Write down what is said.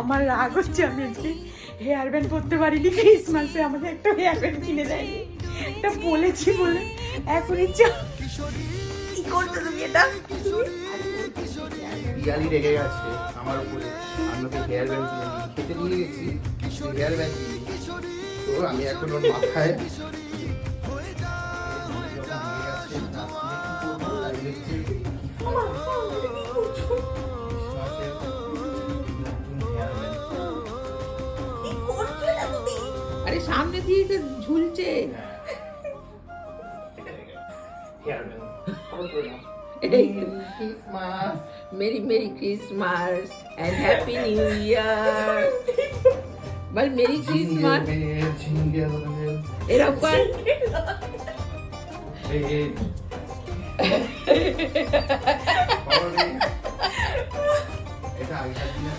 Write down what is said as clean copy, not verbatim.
আমার রাগ হচ্ছে, আমি আজকে হেয়ার ব্যান্ড করতে পারিনি। ক্রিসমাসে আমাকে একটা হেয়ার ব্যান্ড কিনে দেয়নি, এটা বলেছি বলে এখন ইচ্ছা। কি করছো তুমি এটা? পিয়ালি রেগে গেছে আমার উপরে, আমি ওকে হেয়ার ব্যান্ড খেতে নিয়ে গেছি, হেয়ার ব্যান্ড তো আমি এখন ওর মাথায় আরে সামনে দিয়ে তো ঝুলছে। Merry merry Christmas and happy new year. বল মেরি ক্রিসমাস এরকম কর। এটা আগেকার দিনে